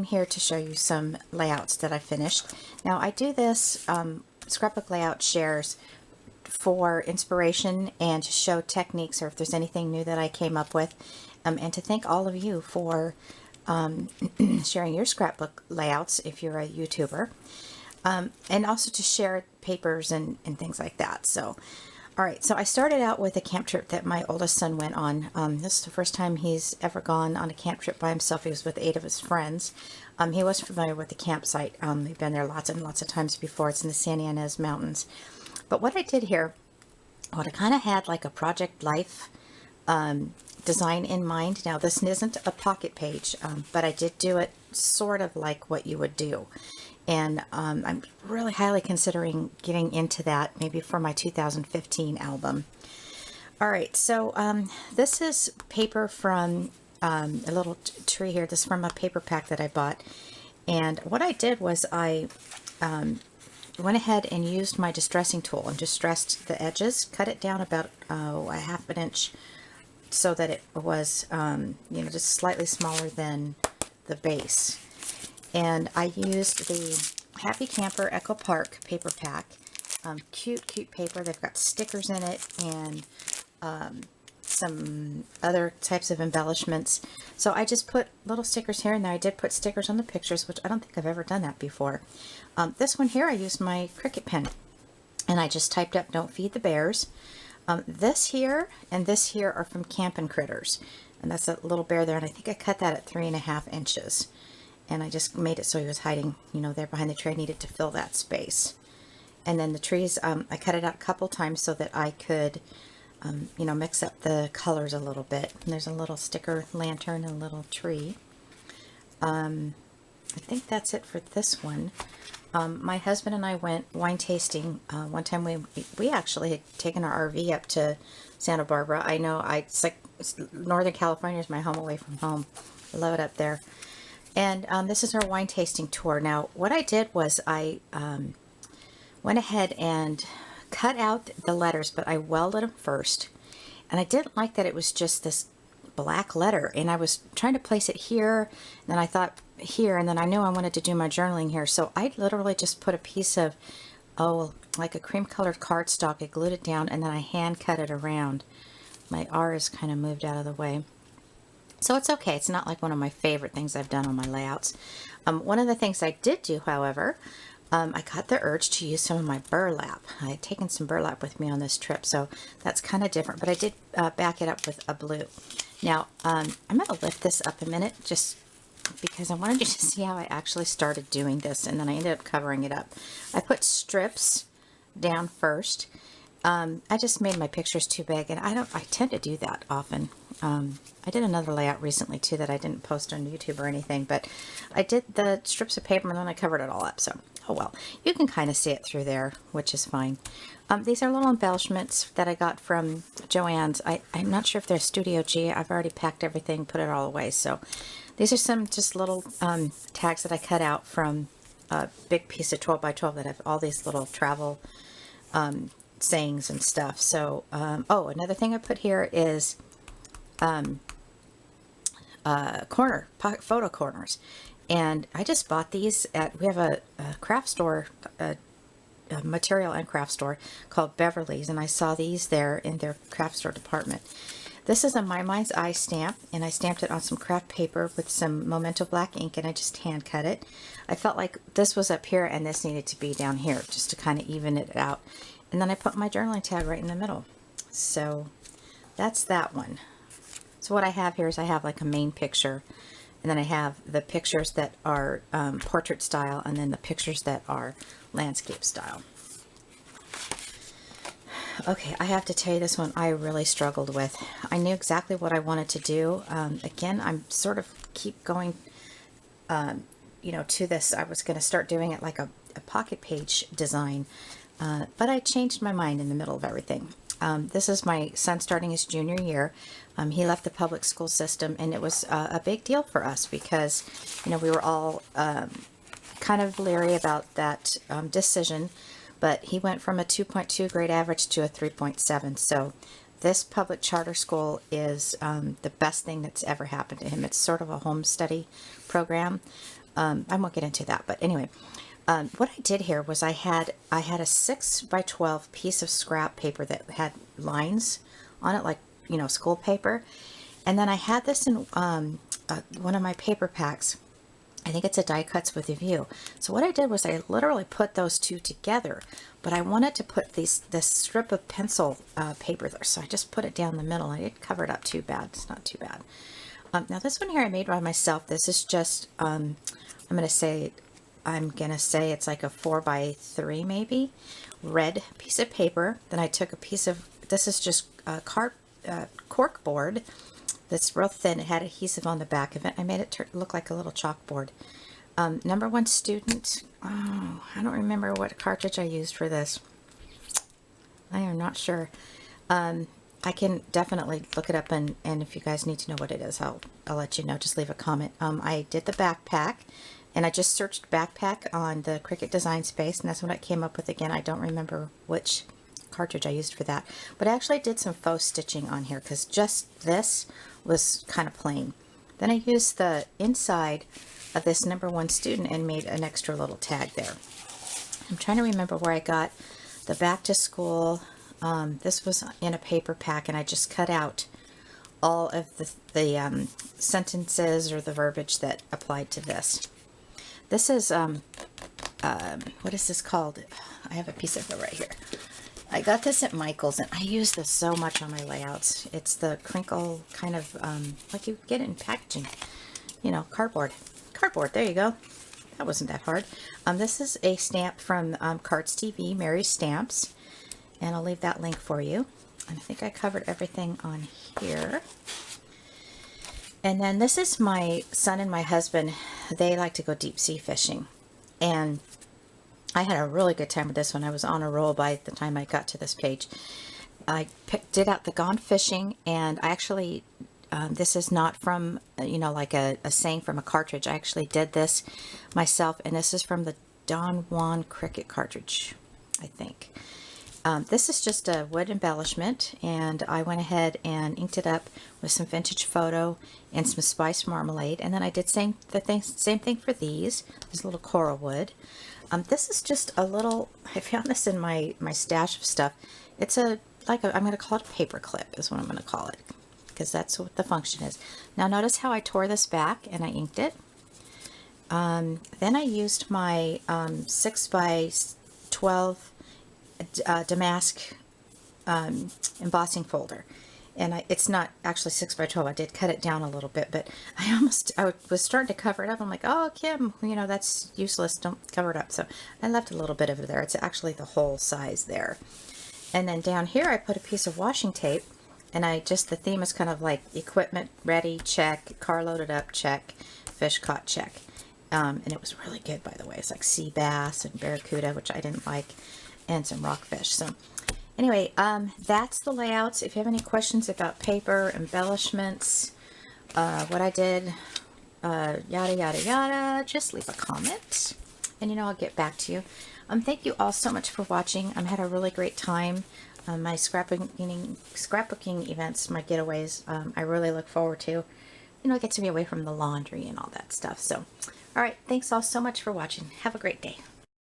I'm here to show you some layouts that I finished. Now I do this, Scrapbook Layout shares for inspiration and to show techniques or if there's anything new that I came up with, and to thank all of you for sharing your scrapbook layouts if you're a YouTuber, and also to share papers and things like that. So alright, so I started out with a camp trip that my oldest son went on. This is the first time he's ever gone on a camp trip by himself. He was with 8 of his friends. He was familiar with the campsite. We've been there lots and lots of times before. It's in the Santa Ynez Mountains. But what I did here, I kind of had like a Project Life design in mind. Now this isn't a pocket page, but I did do it sort of like what you would do. And I'm really highly considering getting into that maybe for my 2015 album. Alright, so this is paper from a little tree here. This is from a paper pack that I bought. And what I did was I went ahead and used my distressing tool and distressed the edges, cut it down about a 1/2 inch so that it was you know, just slightly smaller than the base. And I used the Happy Camper Echo Park paper pack. Cute paper. They've got stickers in it and some other types of embellishments. So I just put little stickers here, and I did put stickers on the pictures, which I don't think I've ever done that before. This one here, I used my Cricut pen, and I just typed up "Don't feed the bears." This here and this here are from Campin' Critters, and that's a little bear there, and I think I cut that at 3.5 inches. And I just made it so he was hiding, you know, there behind the tree. I needed to fill that space. And then the trees, I cut it out a couple times so that I could, you know, mix up the colors a little bit. And there's a little sticker lantern and a little tree. I think that's it for this one. My husband and I went wine tasting. One time we actually had taken our RV up to Santa Barbara. I know it's like Northern California is my home away from home. I love it up there. And this is our wine tasting tour. Now, what I did was I went ahead and cut out the letters, but I welded them first. And I didn't like that it was just this black letter. And I was trying to place it here, and then I thought here, and then I knew I wanted to do my journaling here. So I literally just put a piece of, like a cream-colored cardstock. I glued it down, and then I hand cut it around. My R is kind of moved out of the way. So it's okay. It's not like one of my favorite things I've done on my layouts. One of the things I did do, however, I got the urge to use some of my burlap. I had taken some burlap with me on this trip, so that's kind of different. But I did back it up with a blue. Now, I'm going to lift this up a minute just because I wanted you to see how I actually started doing this, and then I ended up covering it up. I put strips down first. I just made my pictures too big, and I tend to do that often. I did another layout recently too that I didn't post on YouTube or anything, but I did the strips of paper and then I covered it all up. So, oh well, you can kind of see it through there, which is fine. These are little embellishments that I got from Joann's. I'm not sure if they're Studio G. I've already packed everything, put it all away. So these are some just little tags that I cut out from a big piece of 12 by 12 that have all these little travel sayings and stuff. So, oh, another thing I put here is photo corners, and I just bought these at, we have a craft store, a material and craft store called Beverly's, and I saw these there in their craft store department. This is a My Mind's Eye stamp, and I stamped it on some craft paper with some Memento black ink, and I just hand cut it. I felt like this was up here and this needed to be down here just to kind of even it out. And then I put my journaling tab right in the middle. So that's that one. So what I have here is I have like a main picture, and then I have the pictures that are portrait style, and then the pictures that are landscape style. Okay, I have to tell you, this one I really struggled with. I knew exactly what I wanted to do. Again, I'm sort of keep going, you know, to this. I was going to start doing it like a pocket page design, but I changed my mind in the middle of everything. This is my son starting his junior year. He left the public school system, and it was a big deal for us because, you know, we were all kind of leery about that decision, but he went from a 2.2 grade average to a 3.7. So this public charter school is the best thing that's ever happened to him. It's sort of a home study program. I won't get into that, but anyway, what I did here was I had a 6x12 piece of scrap paper that had lines on it, like, you know, school paper. And then I had this in one of my paper packs. I think it's a die cuts with a view. So what I did was I literally put those two together, but I wanted to put this strip of pencil paper there. So I just put it down the middle. I didn't cover it up too bad. It's not too bad. Now this one here I made by myself. This is just, I'm going to say it's like a 4x3 maybe, red piece of paper. Then I took a piece of, this is just cork board. That's real thin. It had adhesive on the back of it. I made it look like a little chalkboard. Number one student. Oh, I don't remember what cartridge I used for this. I am not sure. I can definitely look it up, and if you guys need to know what it is, I'll let you know. Just leave a comment. I did the backpack, and I just searched backpack on the Cricut Design Space, and that's what I came up with. Again, I don't remember which cartridge I used for that, but I actually did some faux stitching on here because just this was kind of plain. Then I used the inside of this number one student and made an extra little tag there. I'm trying to remember where I got the back to school. This was in a paper pack, and I just cut out all of the sentences or the verbiage that applied to this. This is what is this called? I have a piece of it right here. I got this at Michael's, and I use this so much on my layouts. It's the crinkle kind of, like you get it in packaging, you know, cardboard. Cardboard, there you go. That wasn't that hard. This is a stamp from Cards TV, Mary's Stamps, and I'll leave that link for you. And I think I covered everything on here. And then this is my son and my husband. They like to go deep sea fishing, and I had a really good time with this one. I was on a roll by the time I got to this page. I did out the Gone Fishing, and I actually, this is not from, you know, like a saying from a cartridge. I actually did this myself, and this is from the Don Juan Cricut cartridge, I think. This is just a wood embellishment, and I went ahead and inked it up with some vintage photo and some spiced marmalade, and then I did same thing for these. There's a little coral wood. This is just a little, I found this in my stash of stuff. It's I'm going to call it a paper clip is what I'm going to call it, because that's what the function is. Now notice how I tore this back and I inked it. Then I used my 6x12 damask embossing folder. And it's not actually 6x12. I did cut it down a little bit, but I was starting to cover it up. I'm like, oh, Kim, you know, that's useless. Don't cover it up. So I left a little bit of it there. It's actually the whole size there. And then down here, I put a piece of washing tape, and the theme is kind of like equipment ready, check, car loaded up, check, fish caught, check. And it was really good, by the way. It's like sea bass and barracuda, which I didn't like, and some rockfish. So anyway, that's the layouts. If you have any questions about paper, embellishments, what I did, yada, yada, yada, just leave a comment, and, you know, I'll get back to you. Thank you all so much for watching. I had a really great time. My scrapbooking events, my getaways, I really look forward to. You know, I get to be away from the laundry and all that stuff. So, all right, thanks all so much for watching. Have a great day.